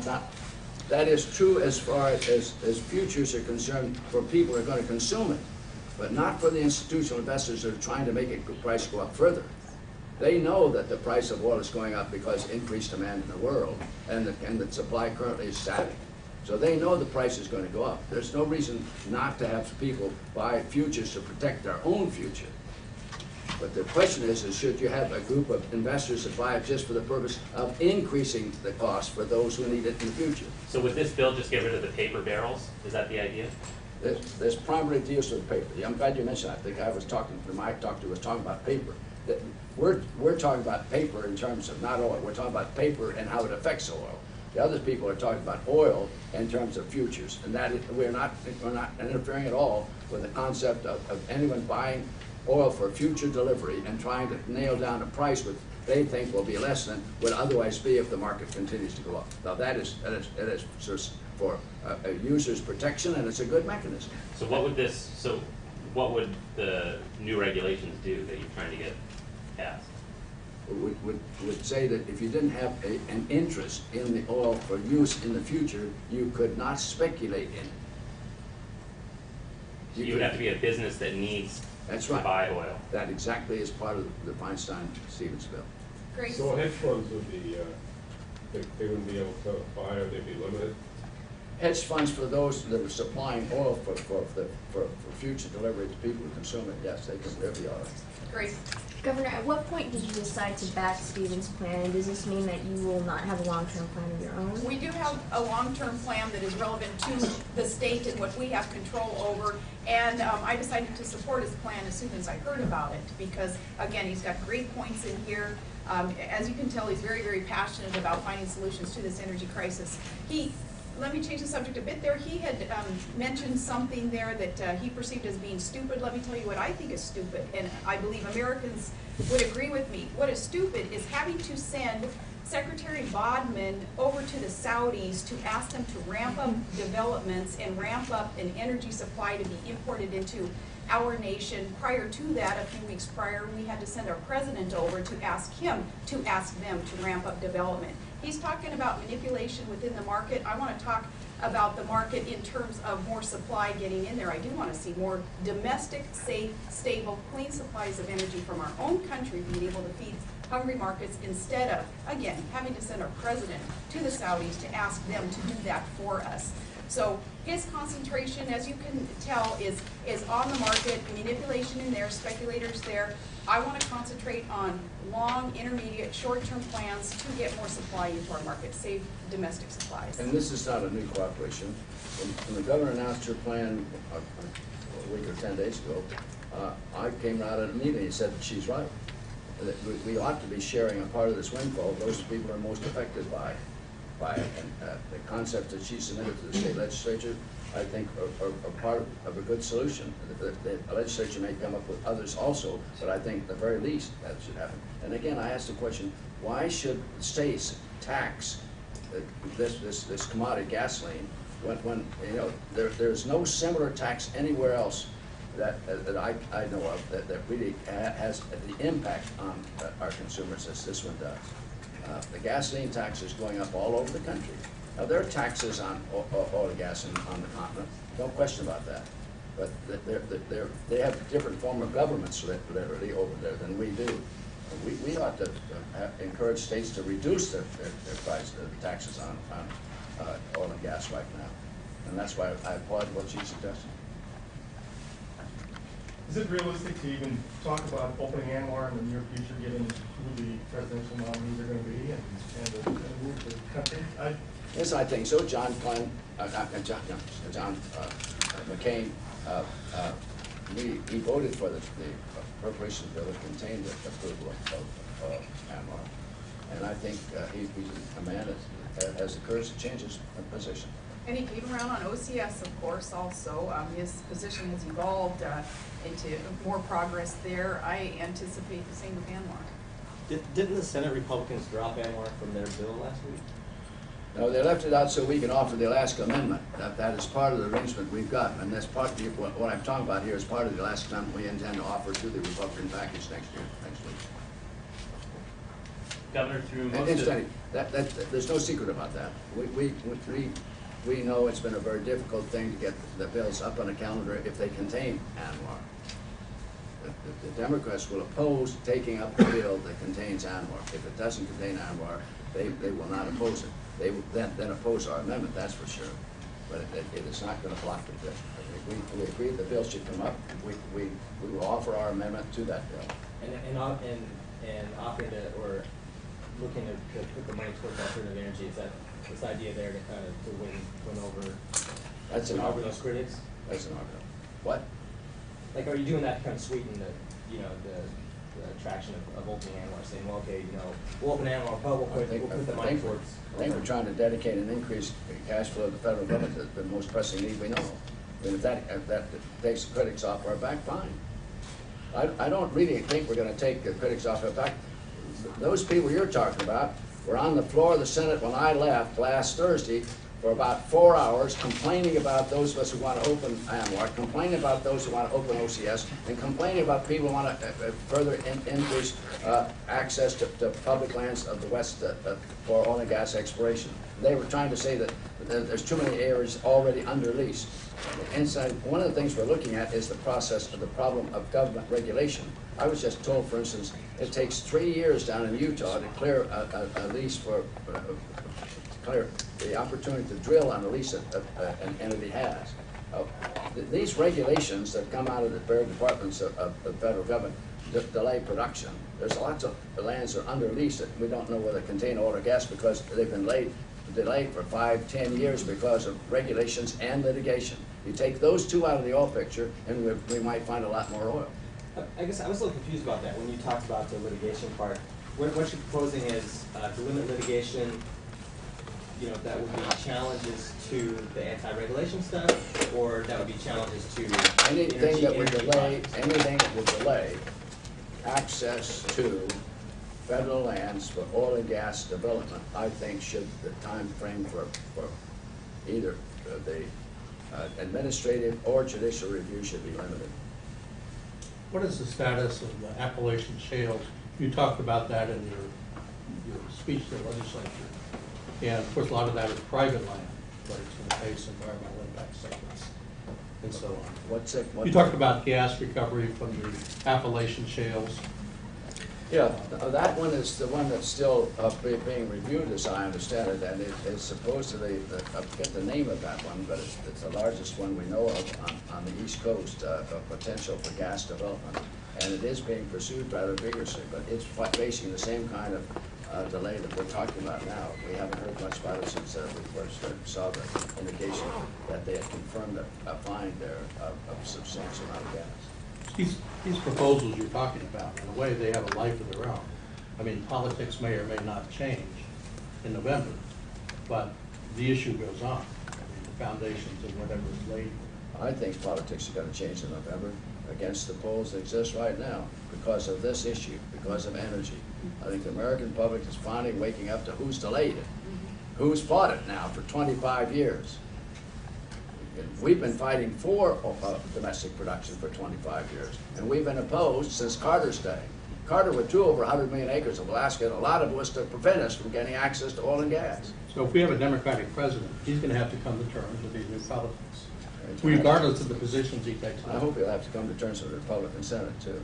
not. That is true as far as futures are concerned for people who are going to consume it, but not for the institutional investors that are trying to make the price go up further. They know that the price of oil is going up because of increased demand in the world, and the supply currently is static. So they know the price is going to go up. There's no reason not to have people buy futures to protect their own future. But the question is should you have a group of investors that buy it just for the purpose of increasing the cost for those who need it in the future? So would this bill just get rid of the paper barrels? Is that the idea? This primarily deals with paper. I'm glad you mentioned that. I think I was talking, the Mike talked to was talking about paper. We're talking about paper in terms of not oil. We're talking about paper and how it affects oil. The other people are talking about oil in terms of futures, and that we're not interfering at all with the concept of anyone buying oil for future delivery and trying to nail down a price which they think will be less than would otherwise be if the market continues to go up. Now that is for a user's protection, and it's a good mechanism. So what would the new regulations do that you're trying to get passed? Would say that if you didn't have an interest in the oil for use in the future, you could not speculate in it. So you would have to be a business that needs to buy oil. That exactly is part of the Feinstein-Stevens bill. Great. So hedge funds would be, they wouldn't be able to buy, or they'd be limited? Hedge funds for those that are supplying oil for future delivery to people who consume it, yes, they'll be all right. Great. Governor, at what point did you decide to back Stevens' plan, and does this mean that you will not have a long-term plan of your own? We do have a long-term plan that is relevant to the state and what we have control over, and I decided to support his plan as soon as I heard about it, because again, he's got great points in here. As you can tell, he's very, very passionate about finding solutions to this energy crisis. Let me change the subject a bit there. He had mentioned something there that he perceived as being stupid. Let me tell you what I think is stupid, and I believe Americans would agree with me. What is stupid is having to send Secretary Bodman over to the Saudis to ask them to ramp up developments and ramp up an energy supply to be imported into our nation. Prior to that, a few weeks prior, we had to send our president over to ask him to ask them to ramp up development. He's talking about manipulation within the market. I want to talk about the market in terms of more supply getting in there. I do want to see more domestic, safe, stable, clean supplies of energy from our own country being able to feed hungry markets instead of, again, having to send our president to the Saudis to ask them to do that for us. So his concentration, as you can tell, is on the market, manipulation in there, speculators there. I want to concentrate on long, intermediate, short-term plans to get more supply into our market, save domestic supplies. And this is not a new cooperation. When the governor announced her plan a week or 10 days ago, I came out at a meeting and said that she's right. That we ought to be sharing a part of this windfall. Those people are most affected by the concept that she submitted to the state legislature, I think are part of a good solution. The legislature may come up with others also, but I think at the very least that should happen. And again, I asked the question, why should states tax this commodity gasoline when you know there's no similar tax anywhere else that I know of that really has the impact on our consumers as this one does. The gasoline tax is going up all over the country. Now, there are taxes on oil and gas on the continent, no question about that. But they have a different form of governments literally over there than we do. We ought to encourage states to reduce their price, their taxes on oil and gas right now. And that's why I applaud what she's suggesting. Is it realistic to even talk about opening ANWR in the near future, given who the presidential nominees are going to be and move the country? Yes, I think so. John McCain, he voted for the appropriations bill that contained the approval of ANWR. And I think he's a man that has the courage to change his position. And he came around on OCS, of course, also. His position has evolved into more progress there. I anticipate the same with ANWR. Didn't the Senate Republicans drop ANWR from their bill last week? No, they left it out so we can offer the Alaska Amendment. That is part of the arrangement we've got, and that's part of what I'm talking about here is part of the Alaska Amendment we intend to offer to the Republican package next week. Governor, through And most of, incidentally, there's no secret about that. We know it's been a very difficult thing to get the bills up on a calendar if they contain ANWR. The Democrats will oppose taking up a bill that contains ANWR. If it doesn't contain ANWR, they will not oppose it. They will then oppose our amendment, that's for sure. But it is not going to block the bill. We agree the bill should come up. We will offer our amendment to that bill. And offering to, or looking to put the money towards alternative energy, is that this idea there to kind of to win over, That's an win over argument. those critics? That's an argument. What? Like, are you doing that to kind of sweeten the, you know, the attraction of opening ANWR, saying, well, okay, you know, we'll open ANWR, but we'll put the money towards. I think we're trying to dedicate an increased cash flow to the federal government to the most pressing need we know. And if that takes the critics off our back, fine. I don't really think we're going to take the critics off our back. Those people you're talking about were on the floor of the Senate when I left last Thursday for about 4 hours, complaining about those of us who want to open ANWR, complaining about those who want to open OCS, and complaining about people who want to further increase access to public lands of the West for oil and gas exploration. They were trying to say that there's too many areas already under lease. Inside, one of the things we're looking at is the process of the problem of government regulation. I was just told, for instance, it takes 3 years down in Utah to clear a lease for clear the opportunity to drill on a lease that an entity has. These regulations that come out of the various departments of the federal government delay production. There's lots of lands that are under lease that we don't know whether they contain oil or gas because they've been delayed for 5, 10 years because of regulations and litigation. You take those two out of the oil picture, and we might find a lot more oil. I guess I was a little confused about that when you talked about the litigation part. What you're proposing is to limit litigation, you know, that would be challenges to the anti-regulation stuff, or that would be challenges to Anything that would energy delay access to federal lands for oil and gas development, I think the time frame for either the administrative or judicial review should be limited. What is the status of the Appalachian shales? You talked about that in your speech to the legislature. And of course, a lot of that is private land, but it's going to face environmental impact statements and so on. You talked about gas recovery from the Appalachian shales. Yeah, that one is the one that's still being reviewed, as I understand it, and it is supposedly, I forget the name of that one, but it's the largest one we know of on the East Coast of potential for gas development. And it is being pursued rather vigorously, but it's facing the same kind of delay that we're talking about now. We haven't heard much about it since we first saw the indication that they had confirmed a find there of substantial amount of gas. These proposals you're talking about, in a way, they have a life of their own. I mean, politics may or may not change in November, but the issue goes on. I mean, the foundations of whatever is laid. I think politics are going to change in November against the polls that exist right now because of this issue, because of energy. I think the American public is finally waking up to who's delayed it, who's fought it now for 25 years. We've been fighting for domestic production for 25 years, and we've been opposed since Carter's day. Carter withdrew over 100 million acres of Alaska, and a lot of it was to prevent us from getting access to oil and gas. So if we have a Democratic president, he's going to have to come to terms with these new politics, regardless of the positions he takes. I hope he'll have to come to terms with the Republican Senate, too.